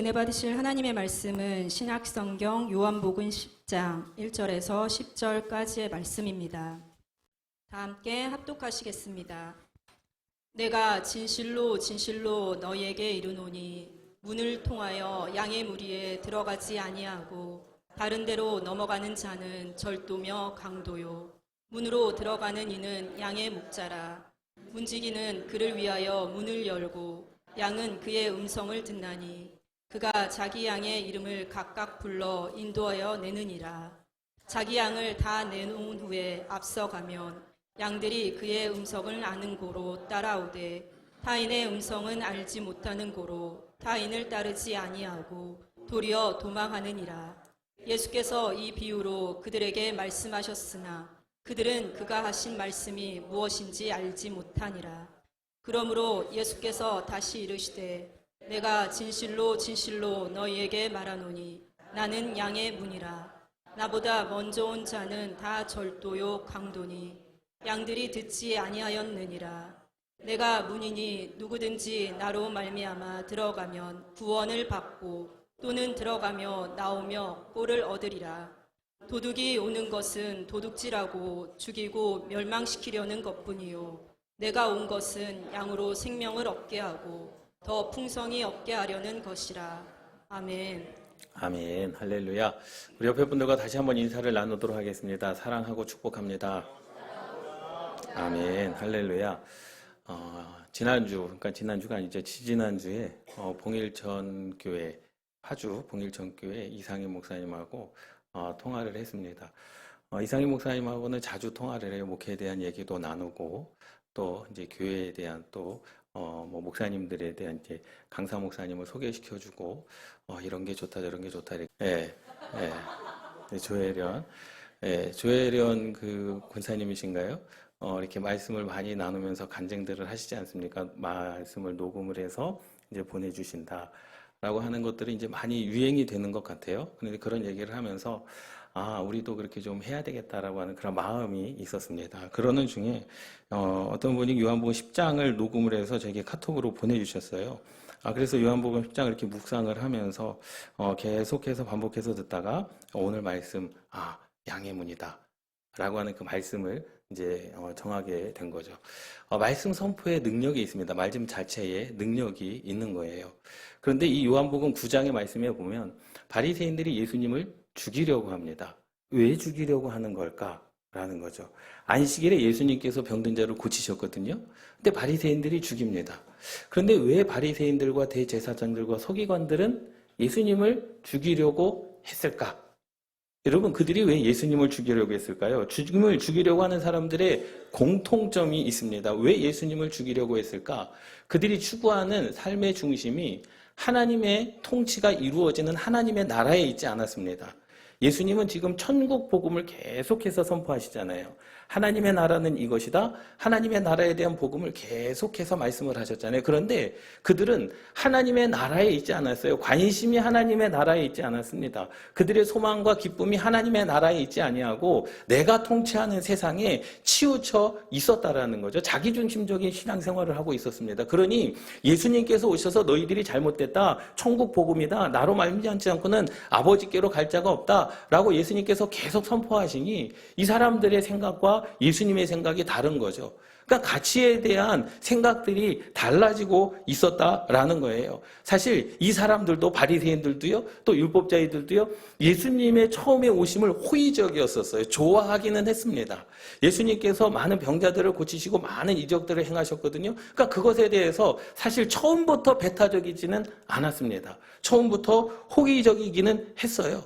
은혜 받으실 하나님의 말씀은 신약성경 요한복음 10장 1절에서 10절까지의 말씀입니다. 다 함께 합독하시겠습니다. 내가 진실로 진실로 너희에게 이르노니 문을 통하여 양의 무리에 들어가지 아니하고 다른 데로 넘어가는 자는 절도며 강도요 문으로 들어가는 이는 양의 목자라. 문지기는 그를 위하여 문을 열고 양은 그의 음성을 듣나니 그가 자기 양의 이름을 각각 불러 인도하여 내느니라. 자기 양을 다 내놓은 후에 앞서가면 양들이 그의 음성을 아는 고로 따라오되 타인의 음성은 알지 못하는 고로 타인을 따르지 아니하고 도리어 도망하느니라. 예수께서 이 비유로 그들에게 말씀하셨으나 그들은 그가 하신 말씀이 무엇인지 알지 못하니라. 그러므로 예수께서 다시 이르시되 내가 진실로 진실로 너희에게 말하노니 나는 양의 문이라. 나보다 먼저 온 자는 다 절도요 강도니 양들이 듣지 아니하였느니라. 내가 문이니 누구든지 나로 말미암아 들어가면 구원을 받고 또는 들어가며 나오며 꼴을 얻으리라. 도둑이 오는 것은 도둑질하고 죽이고 멸망시키려는 것뿐이요 내가 온 것은 양으로 생명을 얻게 하고 더 풍성히 얻게 하려는 것이라. 아멘. 아멘. 할렐루야. 우리 옆에 분들과 다시 한번 인사를 나누도록 하겠습니다. 사랑하고 축복합니다. 아멘. 할렐루야. 지난주가 아니죠. 지지난주에 봉일천 교회, 파주 봉일천 교회 이상희 목사님하고 통화를 했습니다. 이상희 목사님하고는 자주 통화를 해요. 목회에 대한 얘기도 나누고 또 이제 교회에 대한 또 목사님들에 대한 이제 강사 목사님을 소개시켜주고 이런 게 좋다 저런 게 좋다 이렇게 조혜련 그 권사님이신가요? 이렇게 말씀을 많이 나누면서 간증들을 하시지 않습니까? 말씀을 녹음을 해서 이제 보내주신다라고 하는 것들이 이제 많이 유행이 되는 것 같아요. 그런데 그런 얘기를 하면서 우리도 그렇게 좀 해야 되겠다라고 하는 그런 마음이 있었습니다. 그러는 중에 어떤 분이 요한복음 10장을 녹음을 해서 저에게 카톡으로 보내주셨어요. 그래서 요한복음 10장을 이렇게 묵상을 하면서 계속해서 반복해서 듣다가 오늘 말씀 양의 문이다 라고 하는 그 말씀을 이제 정하게 된 거죠. 말씀 선포의 능력이 있습니다. 말씀 자체에 능력이 있는 거예요. 그런데 이 요한복음 9장의 말씀에 보면 바리새인들이 예수님을 죽이려고 합니다. 왜 죽이려고 하는 걸까라는 거죠. 안식일에 예수님께서 병든 자를 고치셨거든요. 근데 바리새인들이 죽입니다. 그런데 왜 바리새인들과 대제사장들과 서기관들은 예수님을 죽이려고 했을까? 여러분, 그들이 왜 예수님을 죽이려고 했을까요? 죽임을 죽이려고 하는 사람들의 공통점이 있습니다. 왜 예수님을 죽이려고 했을까? 그들이 추구하는 삶의 중심이 하나님의 통치가 이루어지는 하나님의 나라에 있지 않았습니다. 예수님은 지금 천국 복음을 계속해서 선포하시잖아요. 하나님의 나라는 이것이다. 하나님의 나라에 대한 복음을 계속해서 말씀을 하셨잖아요. 그런데 그들은 하나님의 나라에 있지 않았어요. 관심이 하나님의 나라에 있지 않았습니다. 그들의 소망과 기쁨이 하나님의 나라에 있지 아니하고 내가 통치하는 세상에 치우쳐 있었다라는 거죠. 자기중심적인 신앙생활을 하고 있었습니다. 그러니 예수님께서 오셔서 너희들이 잘못됐다. 천국 복음이다. 나로 말미암지 않고는 아버지께로 갈 자가 없다. 라고 예수님께서 계속 선포하시니 이 사람들의 생각과 예수님의 생각이 다른 거죠. 그러니까 가치에 대한 생각들이 달라지고 있었다라는 거예요. 사실 이 사람들도 바리새인들도요, 또 율법자들도요, 예수님의 처음에 오심을 호의적이었었어요. 좋아하기는 했습니다. 예수님께서 많은 병자들을 고치시고 많은 이적들을 행하셨거든요. 그러니까 그것에 대해서 사실 처음부터 배타적이지는 않았습니다. 처음부터 호의적이기는 했어요.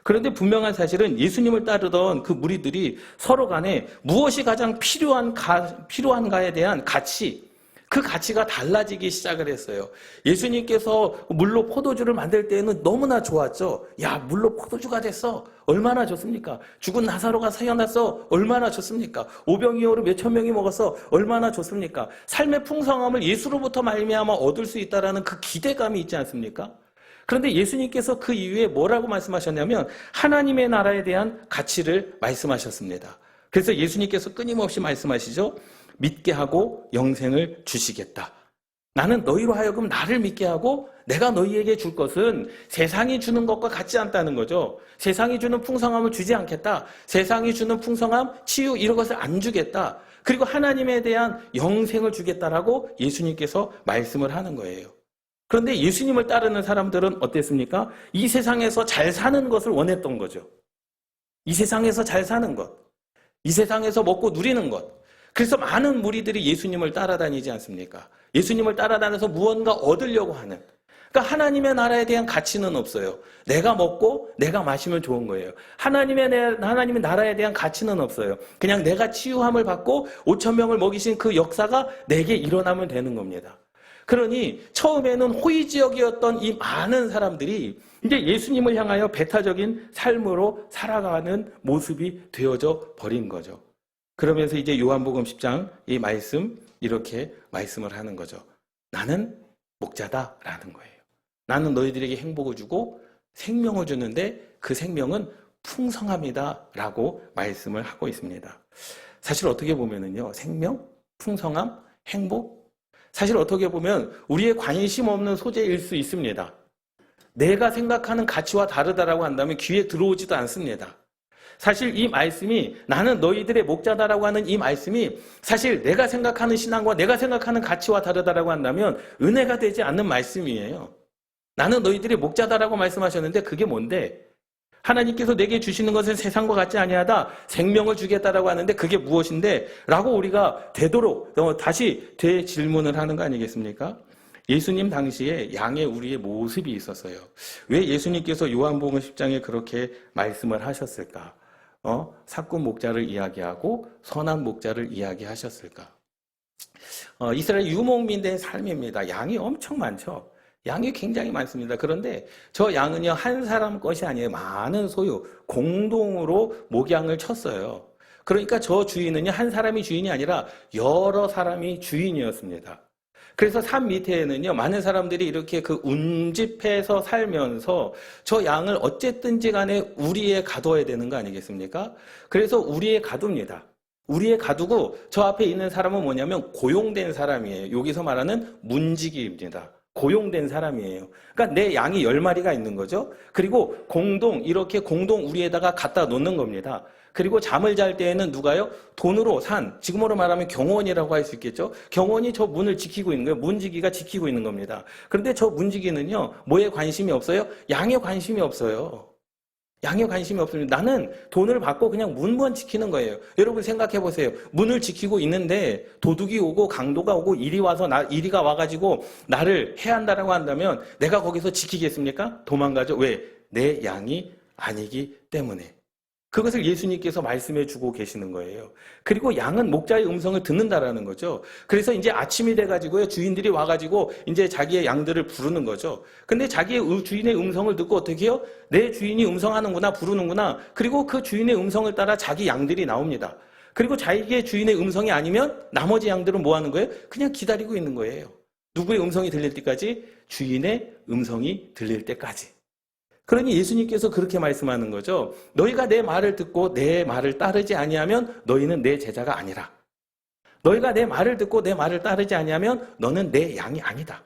그런데 분명한 사실은 예수님을 따르던 그 무리들이 서로 간에 무엇이 가장 필요한가에 대한 가치, 그 가치가 달라지기 시작을 했어요. 예수님께서 물로 포도주를 만들 때에는 너무나 좋았죠. 야, 물로 포도주가 됐어. 얼마나 좋습니까? 죽은 나사로가 살아났어. 얼마나 좋습니까? 오병이어로 몇천 명이 먹었어. 얼마나 좋습니까? 삶의 풍성함을 예수로부터 말미암아 얻을 수 있다라는 그 기대감이 있지 않습니까? 그런데 예수님께서 그 이후에 뭐라고 말씀하셨냐면 하나님의 나라에 대한 가치를 말씀하셨습니다. 그래서 예수님께서 끊임없이 말씀하시죠. 믿게 하고 영생을 주시겠다. 나는 너희로 하여금 나를 믿게 하고 내가 너희에게 줄 것은 세상이 주는 것과 같지 않다는 거죠. 세상이 주는 풍성함을 주지 않겠다. 세상이 주는 풍성함, 치유 이런 것을 안 주겠다. 그리고 하나님에 대한 영생을 주겠다라고 예수님께서 말씀을 하는 거예요. 그런데 예수님을 따르는 사람들은 어땠습니까? 이 세상에서 잘 사는 것을 원했던 거죠. 이 세상에서 잘 사는 것. 이 세상에서 먹고 누리는 것. 그래서 많은 무리들이 예수님을 따라다니지 않습니까? 예수님을 따라다녀서 무언가 얻으려고 하는. 그러니까 하나님의 나라에 대한 가치는 없어요. 내가 먹고 내가 마시면 좋은 거예요. 하나님의 나라에 대한 가치는 없어요. 그냥 내가 치유함을 받고 5천 명을 먹이신 그 역사가 내게 일어나면 되는 겁니다. 그러니 처음에는 호의지역이었던 이 많은 사람들이 이제 예수님을 향하여 배타적인 삶으로 살아가는 모습이 되어져 버린 거죠. 그러면서 이제 요한복음 10장 이 말씀 이렇게 말씀을 하는 거죠. 나는 목자다라는 거예요. 나는 너희들에게 행복을 주고 생명을 주는데 그 생명은 풍성함이다라고 말씀을 하고 있습니다. 사실 어떻게 보면은요, 생명, 풍성함, 행복, 사실 어떻게 보면 우리의 관심 없는 소재일 수 있습니다. 내가 생각하는 가치와 다르다라고 한다면 귀에 들어오지도 않습니다. 사실 이 말씀이 나는 너희들의 목자다라고 하는 이 말씀이 사실 내가 생각하는 신앙과 내가 생각하는 가치와 다르다라고 한다면 은혜가 되지 않는 말씀이에요. 나는 너희들의 목자다라고 말씀하셨는데 그게 뭔데? 하나님께서 내게 주시는 것은 세상과 같지 아니하다. 생명을 주겠다라고 하는데 그게 무엇인데? 라고 우리가 되도록 다시 되질문을 하는 거 아니겠습니까? 예수님 당시에 양의 우리의 모습이 있었어요. 왜 예수님께서 요한복음 10장에 그렇게 말씀을 하셨을까? 사꾼 목자를 이야기하고 선한 목자를 이야기하셨을까? 이스라엘 유목민들의 삶입니다. 양이 엄청 많죠. 양이 굉장히 많습니다. 그런데 저 양은요, 한 사람 것이 아니에요. 많은 소유, 공동으로 목양을 쳤어요. 그러니까 저 주인은요, 한 사람이 주인이 아니라 여러 사람이 주인이었습니다. 그래서 산 밑에는요, 많은 사람들이 이렇게 그 운집해서 살면서 저 양을 어쨌든지 간에 우리에 가둬야 되는 거 아니겠습니까? 그래서 우리에 가둡니다. 우리에 가두고 저 앞에 있는 사람은 뭐냐면 고용된 사람이에요. 여기서 말하는 문지기입니다. 고용된 사람이에요. 그러니까 내 양이 10마리가 있는 거죠. 그리고 이렇게 공동 우리에다가 갖다 놓는 겁니다. 그리고 잠을 잘 때에는 누가요? 돈으로 산, 지금으로 말하면 경호원이라고 할 수 있겠죠? 경호원이 저 문을 지키고 있는 거예요. 문지기가 지키고 있는 겁니다. 그런데 저 문지기는요, 뭐에 관심이 없어요? 양에 관심이 없어요. 양에 관심이 없습니다. 나는 돈을 받고 그냥 문만 지키는 거예요. 여러분 생각해 보세요. 문을 지키고 있는데 도둑이 오고 강도가 오고 이리가 와가지고 나를 해한다라고 한다면 내가 거기서 지키겠습니까? 도망가죠. 왜? 내 양이 아니기 때문에. 그것을 예수님께서 말씀해 주고 계시는 거예요. 그리고 양은 목자의 음성을 듣는다라는 거죠. 그래서 이제 아침이 돼가지고요, 주인들이 와가지고 이제 자기의 양들을 부르는 거죠. 근데 자기의 주인의 음성을 듣고 어떻게 해요? 내 주인이 음성하는구나, 부르는구나. 그리고 그 주인의 음성을 따라 자기 양들이 나옵니다. 그리고 자기의 주인의 음성이 아니면 나머지 양들은 뭐 하는 거예요? 그냥 기다리고 있는 거예요. 누구의 음성이 들릴 때까지? 주인의 음성이 들릴 때까지. 그러니 예수님께서 그렇게 말씀하는 거죠. 너희가 내 말을 듣고 내 말을 따르지 아니하면 너희는 내 제자가 아니라. 너희가 내 말을 듣고 내 말을 따르지 아니하면 너는 내 양이 아니다.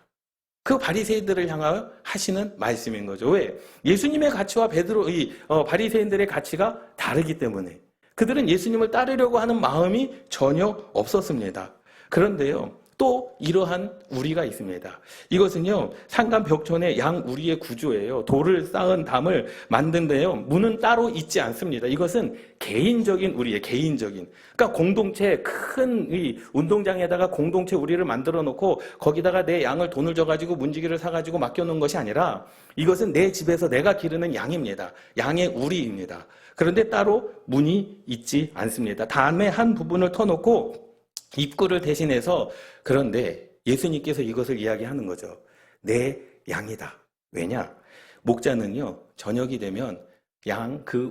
그 바리새인들을 향하여 하시는 말씀인 거죠. 왜? 예수님의 가치와 바리새인들의 가치가 다르기 때문에. 그들은 예수님을 따르려고 하는 마음이 전혀 없었습니다. 그런데요, 또 이러한 우리가 있습니다. 이것은요, 산간 벽촌의 양 우리의 구조예요. 돌을 쌓은 담을 만든데요, 문은 따로 있지 않습니다. 이것은 개인적인 우리의 개인적인. 그러니까 공동체, 큰 이 운동장에다가 공동체 우리를 만들어 놓고 거기다가 내 양을 돈을 줘가지고 문지기를 사가지고 맡겨놓은 것이 아니라 이것은 내 집에서 내가 기르는 양입니다. 양의 우리입니다. 그런데 따로 문이 있지 않습니다. 담의 한 부분을 터놓고 입구를 대신해서. 그런데 예수님께서 이것을 이야기하는 거죠. 내 양이다. 왜냐? 목자는요, 저녁이 되면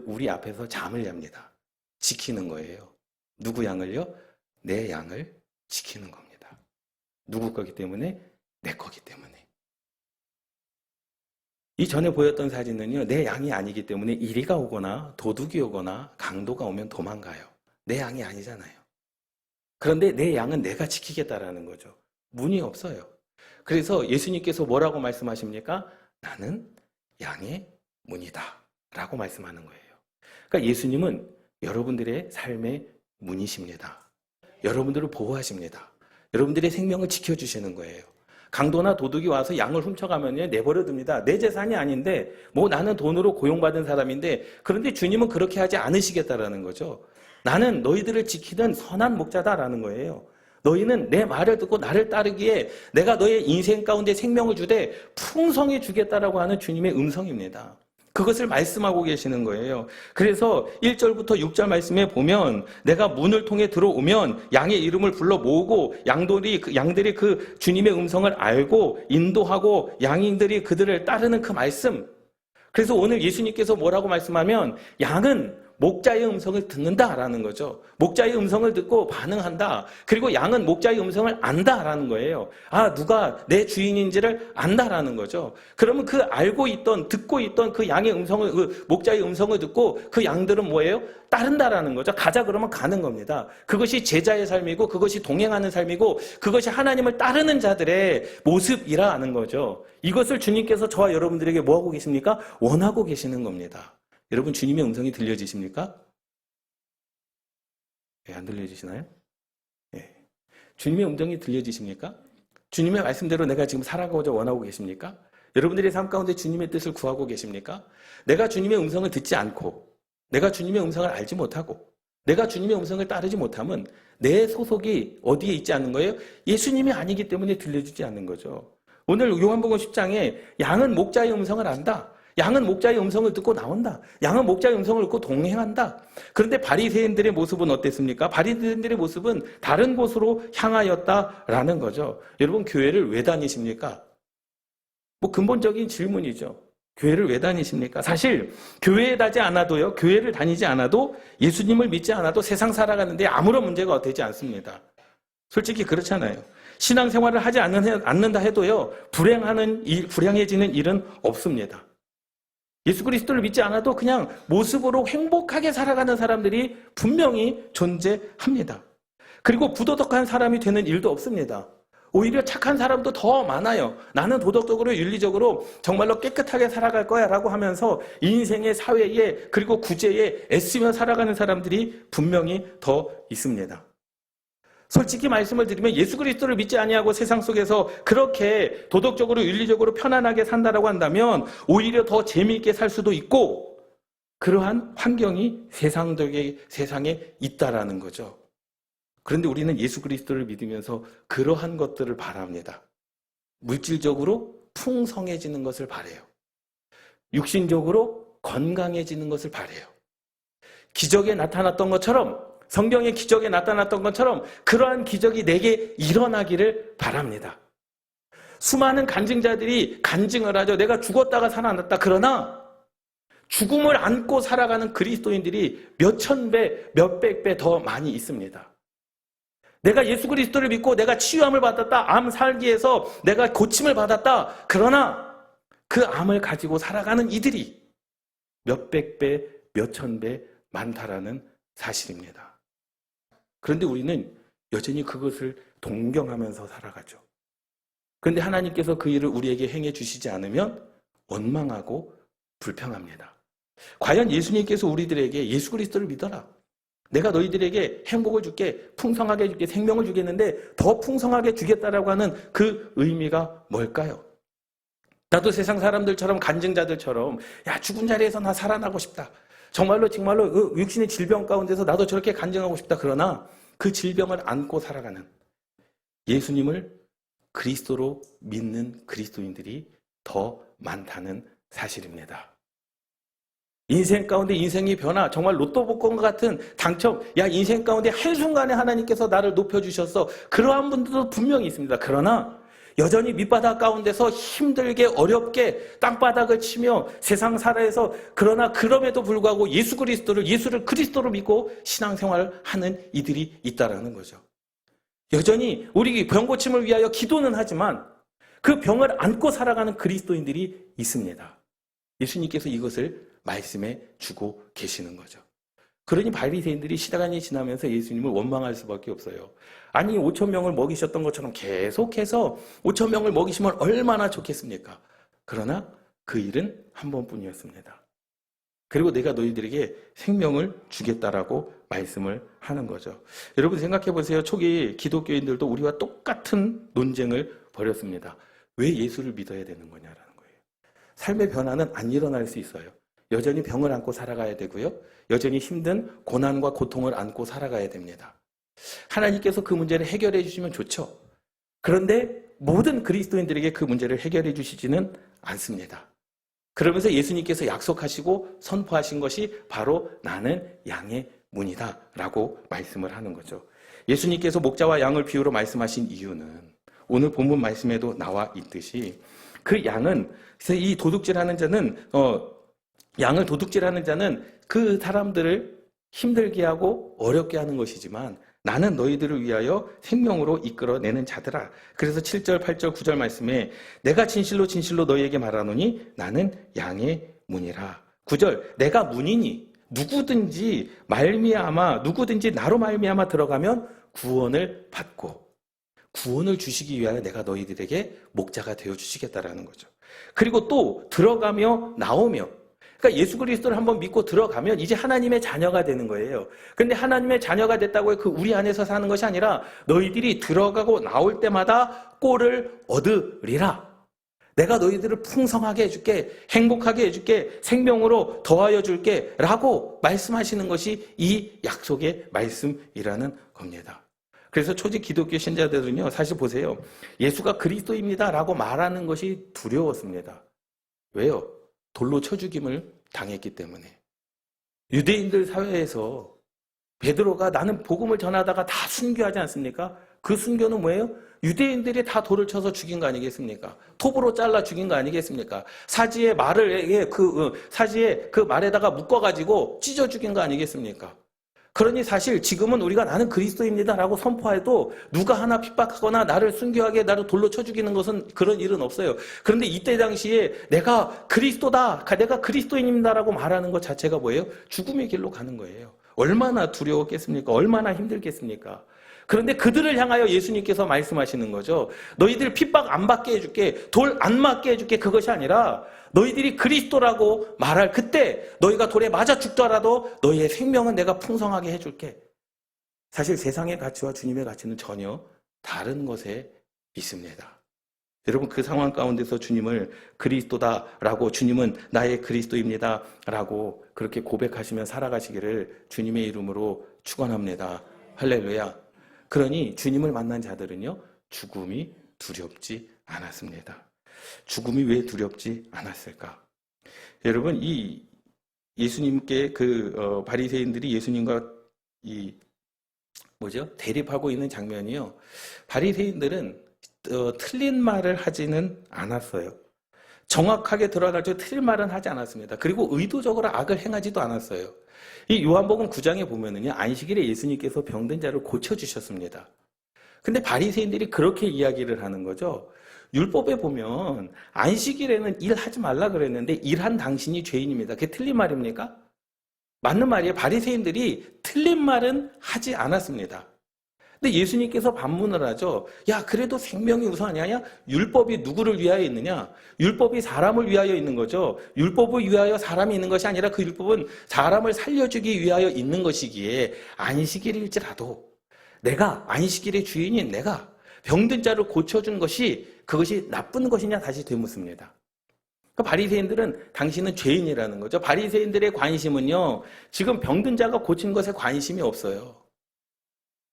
우리 앞에서 잠을 잡니다. 지키는 거예요. 누구 양을요? 내 양을 지키는 겁니다. 누구 거기 때문에? 내 거기 때문에. 이 전에 보였던 사진은요, 내 양이 아니기 때문에 이리가 오거나 도둑이 오거나 강도가 오면 도망가요. 내 양이 아니잖아요. 그런데 내 양은 내가 지키겠다라는 거죠. 문이 없어요. 그래서 예수님께서 뭐라고 말씀하십니까? 나는 양의 문이다 라고 말씀하는 거예요. 그러니까 예수님은 여러분들의 삶의 문이십니다. 여러분들을 보호하십니다. 여러분들의 생명을 지켜주시는 거예요. 강도나 도둑이 와서 양을 훔쳐가면 내버려 둡니다. 내 재산이 아닌데 뭐 나는 돈으로 고용받은 사람인데, 그런데 주님은 그렇게 하지 않으시겠다라는 거죠. 나는 너희들을 지키는 선한 목자다라는 거예요. 너희는 내 말을 듣고 나를 따르기에 내가 너의 인생 가운데 생명을 주되 풍성해 주겠다라고 하는 주님의 음성입니다. 그것을 말씀하고 계시는 거예요. 그래서 1절부터 6절 말씀에 보면 내가 문을 통해 들어오면 양의 이름을 불러 모으고 양들이 그 주님의 음성을 알고 인도하고 양인들이 그들을 따르는 그 말씀. 그래서 오늘 예수님께서 뭐라고 말씀하면 양은 목자의 음성을 듣는다라는 거죠. 목자의 음성을 듣고 반응한다. 그리고 양은 목자의 음성을 안다라는 거예요. 아, 누가 내 주인인지를 안다라는 거죠. 그러면 그 알고 있던, 듣고 있던 그 양의 음성을, 그 목자의 음성을 듣고 그 양들은 뭐예요? 따른다라는 거죠. 가자 그러면 가는 겁니다. 그것이 제자의 삶이고, 그것이 동행하는 삶이고, 그것이 하나님을 따르는 자들의 모습이라는 거죠. 이것을 주님께서 저와 여러분들에게 뭐 하고 계십니까? 원하고 계시는 겁니다. 여러분, 주님의 음성이 들려지십니까? 안 들려지시나요? 예. 주님의 음성이 들려지십니까? 주님의 말씀대로 내가 지금 살아가고자 원하고 계십니까? 여러분들의 삶 가운데 주님의 뜻을 구하고 계십니까? 내가 주님의 음성을 듣지 않고, 내가 주님의 음성을 알지 못하고, 내가 주님의 음성을 따르지 못하면 내 소속이 어디에 있지 않는 거예요? 예수님이 아니기 때문에 들려주지 않는 거죠. 오늘 요한복음 10장에 양은 목자의 음성을 안다. 양은 목자의 음성을 듣고 나온다. 양은 목자의 음성을 듣고 동행한다. 그런데 바리새인들의 모습은 어땠습니까? 바리새인들의 모습은 다른 곳으로 향하였다라는 거죠. 여러분, 교회를 왜 다니십니까? 뭐 근본적인 질문이죠. 교회를 왜 다니십니까? 사실 교회에 다니지 않아도요. 교회를 다니지 않아도, 예수님을 믿지 않아도 세상 살아가는데 아무런 문제가 되지 않습니다. 솔직히 그렇잖아요. 신앙생활을 하지 않는다 해도요. 불행해지는 일은 없습니다. 예수 그리스도를 믿지 않아도 그냥 모습으로 행복하게 살아가는 사람들이 분명히 존재합니다. 그리고 부도덕한 사람이 되는 일도 없습니다. 오히려 착한 사람도 더 많아요. 나는 도덕적으로 윤리적으로 정말로 깨끗하게 살아갈 거야 라고 하면서 인생의, 사회에, 그리고 구제에 애쓰며 살아가는 사람들이 분명히 더 있습니다. 솔직히 말씀을 드리면 예수 그리스도를 믿지 아니하고 세상 속에서 그렇게 도덕적으로 윤리적으로 편안하게 산다라고 한다면 오히려 더 재미있게 살 수도 있고, 그러한 환경이 세상에 있다라는 거죠. 그런데 우리는 예수 그리스도를 믿으면서 그러한 것들을 바랍니다. 물질적으로 풍성해지는 것을 바라요. 육신적으로 건강해지는 것을 바라요. 기적에 나타났던 것처럼, 성경의 기적에 나타났던 것처럼 그러한 기적이 내게 일어나기를 바랍니다. 수많은 간증자들이 간증을 하죠. 내가 죽었다가 살아났다. 그러나 죽음을 안고 살아가는 그리스도인들이 몇천 배, 몇백 배 더 많이 있습니다. 내가 예수 그리스도를 믿고 내가 치유함을 받았다. 암 살기에서 내가 고침을 받았다. 그러나 그 암을 가지고 살아가는 이들이 몇백 배, 몇천 배 많다라는 사실입니다. 그런데 우리는 여전히 그것을 동경하면서 살아가죠. 그런데 하나님께서 그 일을 우리에게 행해 주시지 않으면 원망하고 불평합니다. 과연 예수님께서 우리들에게 예수 그리스도를 믿어라. 내가 너희들에게 행복을 줄게, 풍성하게 줄게, 생명을 주겠는데 더 풍성하게 주겠다라고 하는 그 의미가 뭘까요? 나도 세상 사람들처럼, 간증자들처럼 야, 죽은 자리에서 나 살아나고 싶다. 정말로 그 육신의 질병 가운데서 나도 저렇게 간증하고 싶다. 그러나 그 질병을 안고 살아가는, 예수님을 그리스도로 믿는 그리스도인들이 더 많다는 사실입니다. 인생 가운데 인생의 변화, 정말 로또 복권 같은 당첨, 인생 가운데 한순간에 하나님께서 나를 높여주셨어. 그러한 분들도 분명히 있습니다. 그러나 여전히 밑바닥 가운데서 힘들게 어렵게 땅바닥을 치며 세상 살아서, 그러나 그럼에도 불구하고 예수를 그리스도로 믿고 신앙생활을 하는 이들이 있다라는 거죠. 여전히 우리 병 고침을 위하여 기도는 하지만 그 병을 안고 살아가는 그리스도인들이 있습니다. 예수님께서 이것을 말씀해 주고 계시는 거죠. 그러니 바리새인들이 시간이 지나면서 예수님을 원망할 수밖에 없어요. 아니 5천 명을 먹이셨던 것처럼 계속해서 5천 명을 먹이시면 얼마나 좋겠습니까? 그러나 그 일은 한 번뿐이었습니다. 그리고 내가 너희들에게 생명을 주겠다라고 말씀을 하는 거죠. 여러분 생각해 보세요. 초기 기독교인들도 우리와 똑같은 논쟁을 벌였습니다. 왜 예수를 믿어야 되는 거냐라는 거예요. 삶의 변화는 안 일어날 수 있어요. 여전히 병을 안고 살아가야 되고요. 여전히 힘든 고난과 고통을 안고 살아가야 됩니다. 하나님께서 그 문제를 해결해 주시면 좋죠. 그런데 모든 그리스도인들에게 그 문제를 해결해 주시지는 않습니다. 그러면서 예수님께서 약속하시고 선포하신 것이 바로 나는 양의 문이다 라고 말씀을 하는 거죠. 예수님께서 목자와 양을 비유로 말씀하신 이유는 오늘 본문 말씀에도 나와 있듯이 그 양은 이 도둑질하는 자는 양을 도둑질하는 자는 그 사람들을 힘들게 하고 어렵게 하는 것이지만 나는 너희들을 위하여 생명으로 이끌어내는 자들아. 그래서 7절, 8절, 9절 말씀에 내가 진실로 진실로 너희에게 말하노니 나는 양의 문이라. 9절 내가 문이니 누구든지 나로 말미암아 들어가면 구원을 받고 구원을 주시기 위하여 내가 너희들에게 목자가 되어주시겠다라는 거죠. 그리고 또 들어가며 나오며 그러니까 예수 그리스도를 한번 믿고 들어가면 이제 하나님의 자녀가 되는 거예요. 그런데 하나님의 자녀가 됐다고 해서 그 우리 안에서 사는 것이 아니라 너희들이 들어가고 나올 때마다 꼴을 얻으리라. 내가 너희들을 풍성하게 해줄게, 행복하게 해줄게, 생명으로 더하여 줄게 라고 말씀하시는 것이 이 약속의 말씀이라는 겁니다. 그래서 초지 기독교 신자들은요, 사실 보세요. 예수가 그리스도입니다 라고 말하는 것이 두려웠습니다. 왜요? 돌로 쳐 죽임을 당했기 때문에. 유대인들 사회에서 베드로가 나는 복음을 전하다가 다 순교하지 않습니까? 그 순교는 뭐예요? 유대인들이 다 돌을 쳐서 죽인 거 아니겠습니까? 톱으로 잘라 죽인 거 아니겠습니까? 사지에 그 말에다가 묶어가지고 찢어 죽인 거 아니겠습니까? 그러니 사실 지금은 우리가 나는 그리스도입니다라고 선포해도 누가 하나 핍박하거나 나를 순교하게 나를 돌로 쳐 죽이는 것은 그런 일은 없어요. 그런데 이때 당시에 내가 그리스도다, 내가 그리스도인입니다라고 말하는 것 자체가 뭐예요? 죽음의 길로 가는 거예요. 얼마나 두려웠겠습니까? 얼마나 힘들겠습니까? 그런데 그들을 향하여 예수님께서 말씀하시는 거죠. 너희들 핍박 안 받게 해줄게, 돌 안 맞게 해줄게. 그것이 아니라 너희들이 그리스도라고 말할 그때 너희가 돌에 맞아 죽더라도 너희의 생명은 내가 풍성하게 해줄게. 사실 세상의 가치와 주님의 가치는 전혀 다른 것에 있습니다. 여러분 그 상황 가운데서 주님을 그리스도다라고 주님은 나의 그리스도입니다라고 그렇게 고백하시며 살아가시기를 주님의 이름으로 축원합니다. 할렐루야. 그러니 주님을 만난 자들은요 죽음이 두렵지 않았습니다. 죽음이 왜 두렵지 않았을까? 여러분 이 예수님께 바리새인들이 예수님과 대립하고 있는 장면이요. 바리새인들은 틀린 말을 하지는 않았어요. 정확하게 드러날 때 틀린 말은 하지 않았습니다. 그리고 의도적으로 악을 행하지도 않았어요. 이 요한복음 9장에 보면은요, 안식일에 예수님께서 병든 자를 고쳐주셨습니다. 근데 바리새인들이 그렇게 이야기를 하는 거죠. 율법에 보면 안식일에는 일하지 말라 그랬는데 일한 당신이 죄인입니다. 그게 틀린 말입니까? 맞는 말이에요. 바리새인들이 틀린 말은 하지 않았습니다. 근데 예수님께서 반문을 하죠. 야, 그래도 생명이 우선이냐? 율법이 누구를 위하여 있느냐? 율법이 사람을 위하여 있는 거죠. 율법을 위하여 사람이 있는 것이 아니라 그 율법은 사람을 살려주기 위하여 있는 것이기에 안식일일지라도 내가 안식일의 주인인 내가 병든 자를 고쳐준 것이 그것이 나쁜 것이냐 다시 되묻습니다. 바리새인들은 당신은 죄인이라는 거죠. 바리새인들의 관심은요. 지금 병든 자가 고친 것에 관심이 없어요.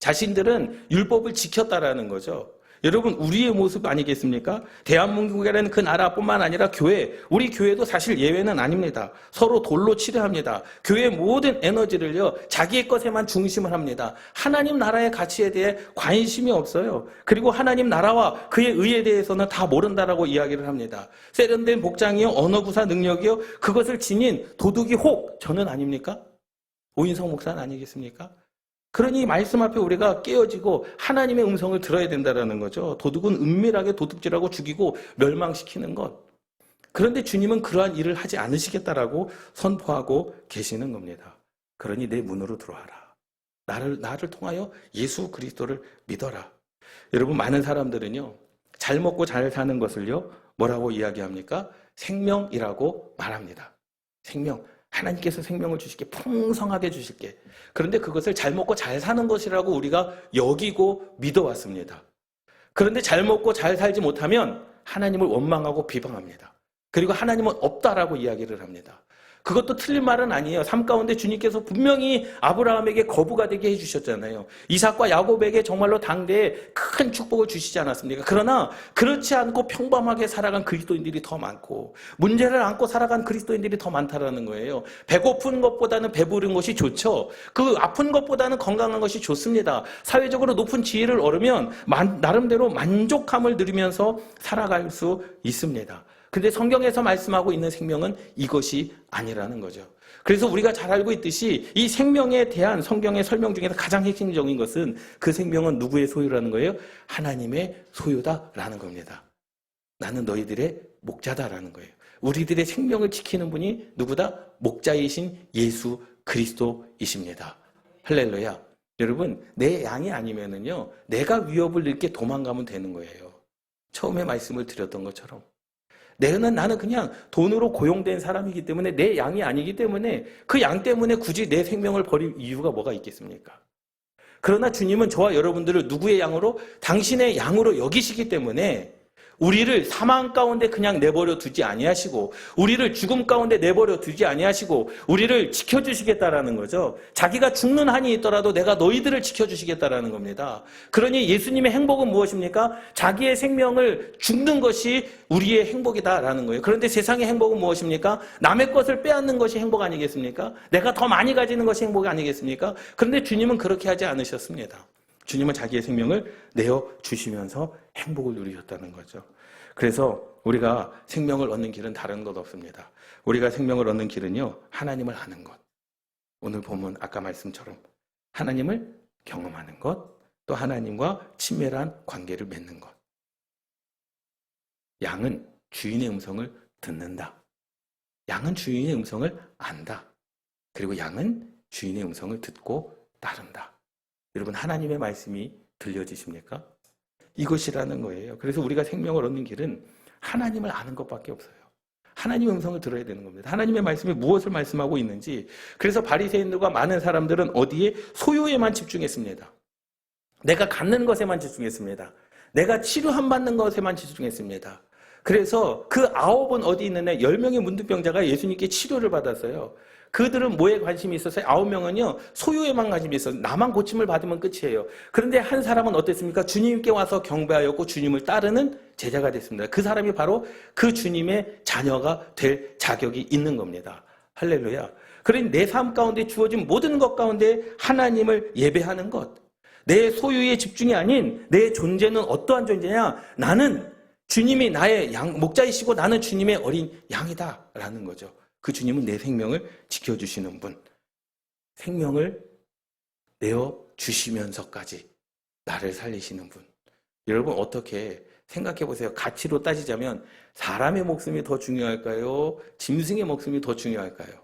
자신들은 율법을 지켰다라는 거죠. 여러분 우리의 모습 아니겠습니까? 대한민국이라는 그 나라뿐만 아니라 우리 교회도 사실 예외는 아닙니다. 서로 돌로 치려 합니다. 교회의 모든 에너지를요 자기의 것에만 중심을 합니다. 하나님 나라의 가치에 대해 관심이 없어요. 그리고 하나님 나라와 그의 의에 대해서는 다 모른다라고 이야기를 합니다. 세련된 복장이요, 언어구사 능력이요, 그것을 지닌 도둑이 혹 저는 아닙니까? 오인성 목사는 아니겠습니까? 그러니 말씀 앞에 우리가 깨어지고 하나님의 음성을 들어야 된다는 거죠. 도둑은 은밀하게 도둑질하고 죽이고 멸망시키는 것. 그런데 주님은 그러한 일을 하지 않으시겠다라고 선포하고 계시는 겁니다. 그러니 내 문으로 들어와라. 나를 통하여 예수 그리스도를 믿어라. 여러분, 많은 사람들은요, 잘 먹고 잘 사는 것을요, 뭐라고 이야기합니까? 생명이라고 말합니다. 생명. 하나님께서 생명을 주실게, 풍성하게 주실게. 그런데 그것을 잘 먹고 잘 사는 것이라고 우리가 여기고 믿어왔습니다. 그런데 잘 먹고 잘 살지 못하면 하나님을 원망하고 비방합니다. 그리고 하나님은 없다라고 이야기를 합니다. 그것도 틀린 말은 아니에요. 삶 가운데 주님께서 분명히 아브라함에게 거부가 되게 해주셨잖아요. 이삭과 야곱에게 정말로 당대에 큰 축복을 주시지 않았습니까? 그러나 그렇지 않고 평범하게 살아간 그리스도인들이 더 많고 문제를 안고 살아간 그리스도인들이 더 많다라는 거예요. 배고픈 것보다는 배부른 것이 좋죠. 그 아픈 것보다는 건강한 것이 좋습니다. 사회적으로 높은 지위를 얻으면 나름대로 만족함을 누리면서 살아갈 수 있습니다. 근데 성경에서 말씀하고 있는 생명은 이것이 아니라는 거죠. 그래서 우리가 잘 알고 있듯이 이 생명에 대한 성경의 설명 중에서 가장 핵심적인 것은 그 생명은 누구의 소유라는 거예요? 하나님의 소유다라는 겁니다. 나는 너희들의 목자다라는 거예요. 우리들의 생명을 지키는 분이 누구다? 목자이신 예수 그리스도이십니다. 할렐루야. 여러분, 내 양이 아니면은요, 내가 위협을 느끼게 도망가면 되는 거예요. 처음에 말씀을 드렸던 것처럼. 나는 그냥 돈으로 고용된 사람이기 때문에 내 양이 아니기 때문에 그 양 때문에 굳이 내 생명을 버릴 이유가 뭐가 있겠습니까? 그러나 주님은 저와 여러분들을 누구의 양으로? 당신의 양으로 여기시기 때문에 우리를 사망 가운데 그냥 내버려 두지 아니하시고 우리를 죽음 가운데 내버려 두지 아니하시고 우리를 지켜주시겠다라는 거죠. 자기가 죽는 한이 있더라도 내가 너희들을 지켜주시겠다라는 겁니다. 그러니 예수님의 행복은 무엇입니까? 자기의 생명을 죽는 것이 우리의 행복이다라는 거예요. 그런데 세상의 행복은 무엇입니까? 남의 것을 빼앗는 것이 행복 아니겠습니까? 내가 더 많이 가지는 것이 행복이 아니겠습니까? 그런데 주님은 그렇게 하지 않으셨습니다. 주님은 자기의 생명을 내어주시면서 행복을 누리셨다는 거죠. 그래서 우리가 생명을 얻는 길은 다른 것 없습니다. 우리가 생명을 얻는 길은요, 하나님을 아는 것. 오늘 보면 아까 말씀처럼 하나님을 경험하는 것, 또 하나님과 친밀한 관계를 맺는 것. 양은 주인의 음성을 듣는다. 양은 주인의 음성을 안다. 그리고 양은 주인의 음성을 듣고 따른다. 여러분, 하나님의 말씀이 들려지십니까? 이것이라는 거예요. 그래서 우리가 생명을 얻는 길은 하나님을 아는 것밖에 없어요. 하나님의 음성을 들어야 되는 겁니다. 하나님의 말씀이 무엇을 말씀하고 있는지. 그래서 바리새인들과 많은 사람들은 어디에? 소유에만 집중했습니다. 내가 갖는 것에만 집중했습니다. 내가 치료함 받는 것에만 집중했습니다. 그래서 그 9은 어디 있느냐? 10명의 문둥병자가 예수님께 치료를 받았어요. 그들은 뭐에 관심이 있었어요? 9명은요, 소유에만 관심이 있었어요. 나만 고침을 받으면 끝이에요. 그런데 한 사람은 어땠습니까? 주님께 와서 경배하였고 주님을 따르는 제자가 됐습니다. 그 사람이 바로 그 주님의 자녀가 될 자격이 있는 겁니다. 할렐루야. 그러니 내 삶 가운데 주어진 모든 것 가운데 하나님을 예배하는 것. 내 소유에 집중이 아닌 내 존재는 어떠한 존재냐? 나는 주님이 나의 목자이시고 나는 주님의 어린 양이다라는 거죠. 그 주님은 내 생명을 지켜주시는 분. 생명을 내어주시면서까지 나를 살리시는 분. 여러분, 어떻게 생각해 보세요. 가치로 따지자면 사람의 목숨이 더 중요할까요? 짐승의 목숨이 더 중요할까요?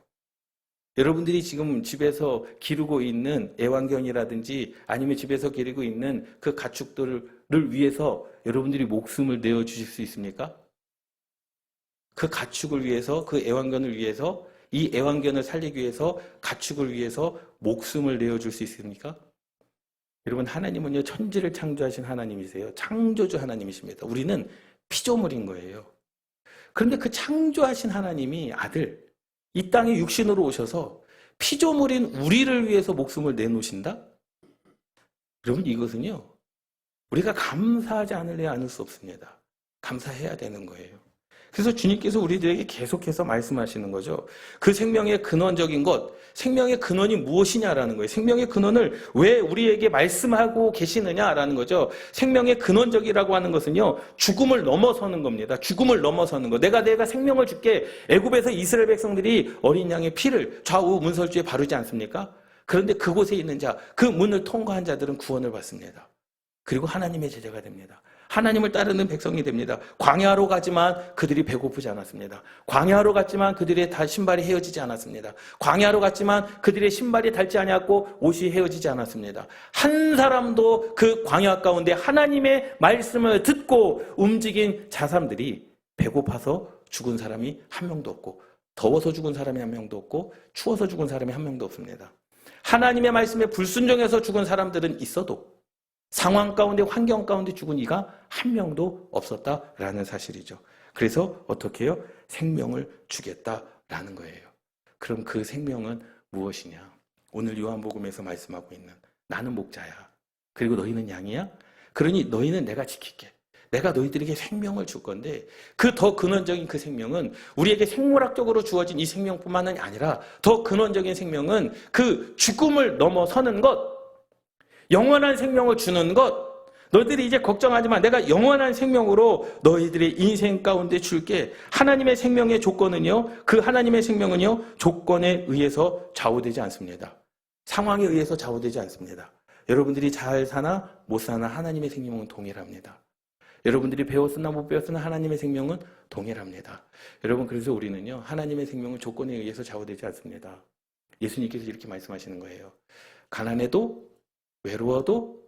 여러분들이 지금 집에서 기르고 있는 애완견이라든지 아니면 집에서 기르고 있는 그 가축들을 위해서 여러분들이 목숨을 내어주실 수 있습니까? 그 가축을 위해서, 그 애완견을 위해서, 이 애완견을 살리기 위해서, 가축을 위해서 목숨을 내어줄 수 있습니까? 여러분, 하나님은요, 천지를 창조하신 하나님이세요. 창조주 하나님이십니다. 우리는 피조물인 거예요. 그런데 그 창조하신 하나님이 아들, 이 땅에 육신으로 오셔서 피조물인 우리를 위해서 목숨을 내놓으신다? 여러분, 이것은요, 우리가 감사하지 않으려 않을 수 없습니다. 감사해야 되는 거예요. 그래서 주님께서 우리들에게 계속해서 말씀하시는 거죠. 그 생명의 근원적인 것, 생명의 근원이 무엇이냐라는 거예요. 생명의 근원을 왜 우리에게 말씀하고 계시느냐라는 거죠. 생명의 근원적이라고 하는 것은요, 죽음을 넘어서는 겁니다. 죽음을 넘어서는 거. 내가 생명을 줄게. 애굽에서 이스라엘 백성들이 어린 양의 피를 좌우 문설주에 바르지 않습니까? 그런데 그곳에 있는 자, 그 문을 통과한 자들은 구원을 받습니다. 그리고 하나님의 제자가 됩니다. 하나님을 따르는 백성이 됩니다. 광야로 가지만 그들이 배고프지 않았습니다. 광야로 갔지만 그들의 다 신발이 헤어지지 않았습니다. 광야로 갔지만 그들의 신발이 닳지 아니하고 옷이 헤어지지 않았습니다. 한 사람도 그 광야 가운데 하나님의 말씀을 듣고 움직인 자사람들이 배고파서 죽은 사람이 한 명도 없고, 더워서 죽은 사람이 한 명도 없고, 추워서 죽은 사람이 한 명도 없습니다. 하나님의 말씀에 불순종해서 죽은 사람들은 있어도 상황 가운데, 환경 가운데 죽은 이가 한 명도 없었다라는 사실이죠. 그래서 어떻게 해요? 생명을 주겠다라는 거예요. 그럼 그 생명은 무엇이냐? 오늘 요한복음에서 말씀하고 있는 나는 목자야. 그리고 너희는 양이야? 그러니 너희는 내가 지킬게. 내가 너희들에게 생명을 줄 건데 그 더 근원적인 그 생명은 우리에게 생물학적으로 주어진 이 생명뿐만이 아니라 더 근원적인 생명은 그 죽음을 넘어서는 것, 영원한 생명을 주는 것. 너희들이 이제 걱정하지 마. 내가 영원한 생명으로 너희들의 인생 가운데 줄게. 하나님의 생명의 조건은요, 그 하나님의 생명은요, 조건에 의해서 좌우되지 않습니다. 상황에 의해서 좌우되지 않습니다. 여러분들이 잘 사나 못 사나 하나님의 생명은 동일합니다. 여러분들이 배웠으나 못 배웠으나 하나님의 생명은 동일합니다. 여러분, 그래서 우리는요, 하나님의 생명은 조건에 의해서 좌우되지 않습니다. 예수님께서 이렇게 말씀하시는 거예요. 가난해도, 외로워도,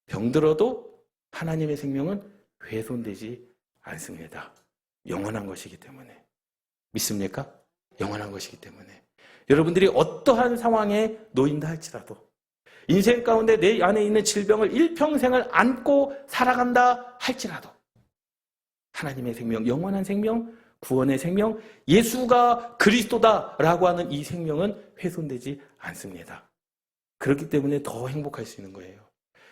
병들어도 하나님의 생명은 훼손되지 않습니다. 영원한 것이기 때문에. 믿습니까? 영원한 것이기 때문에. 여러분들이 어떠한 상황에 놓인다 할지라도, 인생 가운데 내 안에 있는 질병을 일평생을 안고 살아간다 할지라도 하나님의 생명, 영원한 생명, 구원의 생명, 예수가 그리스도다라고 하는 이 생명은 훼손되지 않습니다. 그렇기 때문에 더 행복할 수 있는 거예요.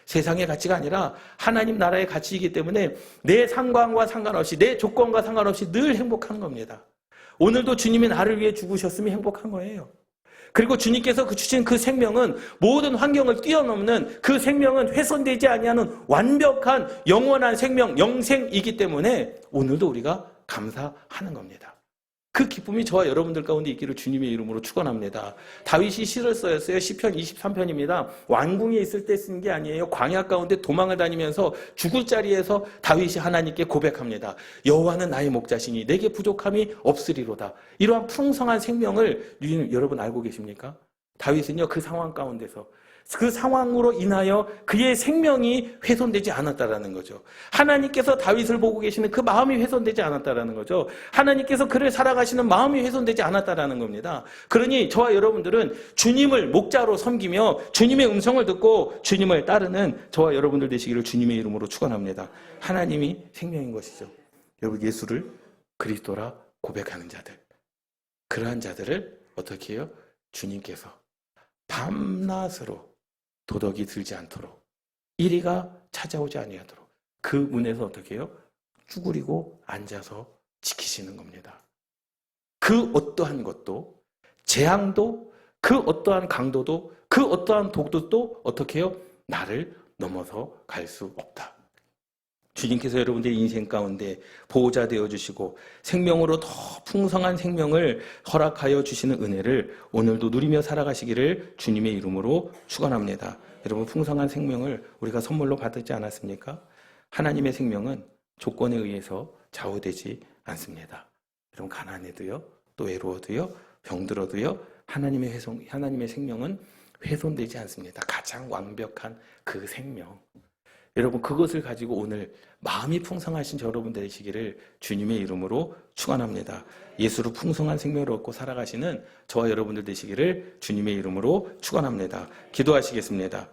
세상의 가치가 아니라 하나님 나라의 가치이기 때문에 내 상황과 상관없이, 내 조건과 상관없이 늘 행복한 겁니다. 오늘도 주님이 나를 위해 죽으셨으면 행복한 거예요. 그리고 주님께서 주신 그 생명은 모든 환경을 뛰어넘는 그 생명은 훼손되지 아니하는 완벽한 영원한 생명, 영생이기 때문에 오늘도 우리가 감사하는 겁니다. 그 기쁨이 저와 여러분들 가운데 있기를 주님의 이름으로 축원합니다. 다윗이 시를 써였어요. 시편 23편입니다. 왕궁에 있을 때 쓴 게 아니에요. 광야 가운데 도망을 다니면서 죽을 자리에서 다윗이 하나님께 고백합니다. 여호와는 나의 목자시니 내게 부족함이 없으리로다. 이러한 풍성한 생명을 여러분 알고 계십니까? 다윗은요, 그 상황 가운데서 그 상황으로 인하여 그의 생명이 훼손되지 않았다라는 거죠. 하나님께서 다윗을 보고 계시는 그 마음이 훼손되지 않았다라는 거죠. 하나님께서 그를 살아가시는 마음이 훼손되지 않았다라는 겁니다. 그러니 저와 여러분들은 주님을 목자로 섬기며 주님의 음성을 듣고 주님을 따르는 저와 여러분들 되시기를 주님의 이름으로 축원합니다. 하나님이 생명인 것이죠. 여러분, 예수를 그리스도라 고백하는 자들, 그러한 자들을 어떻게 해요? 주님께서 밤낮으로 도덕이 들지 않도록, 이리가 찾아오지 아니하도록 그 문에서 어떻게 해요? 쭈그리고 앉아서 지키시는 겁니다. 그 어떠한 것도, 재앙도, 그 어떠한 강도도, 그 어떠한 독도도 어떻게 해요? 나를 넘어서 갈 수 없다. 주님께서 여러분들의 인생 가운데 보호자 되어주시고 생명으로 더 풍성한 생명을 허락하여 주시는 은혜를 오늘도 누리며 살아가시기를 주님의 이름으로 축원합니다. 여러분, 풍성한 생명을 우리가 선물로 받지 않았습니까? 하나님의 생명은 조건에 의해서 좌우되지 않습니다. 여러분, 가난해도요, 또 외로워도요, 병들어도요, 하나님의 생명은 훼손되지 않습니다. 가장 완벽한 그 생명. 여러분, 그것을 가지고 오늘 마음이 풍성하신 여러분 되시기를 주님의 이름으로 축원합니다. 예수로 풍성한 생명을 얻고 살아가시는 저와 여러분들 되시기를 주님의 이름으로 축원합니다. 기도하시겠습니다.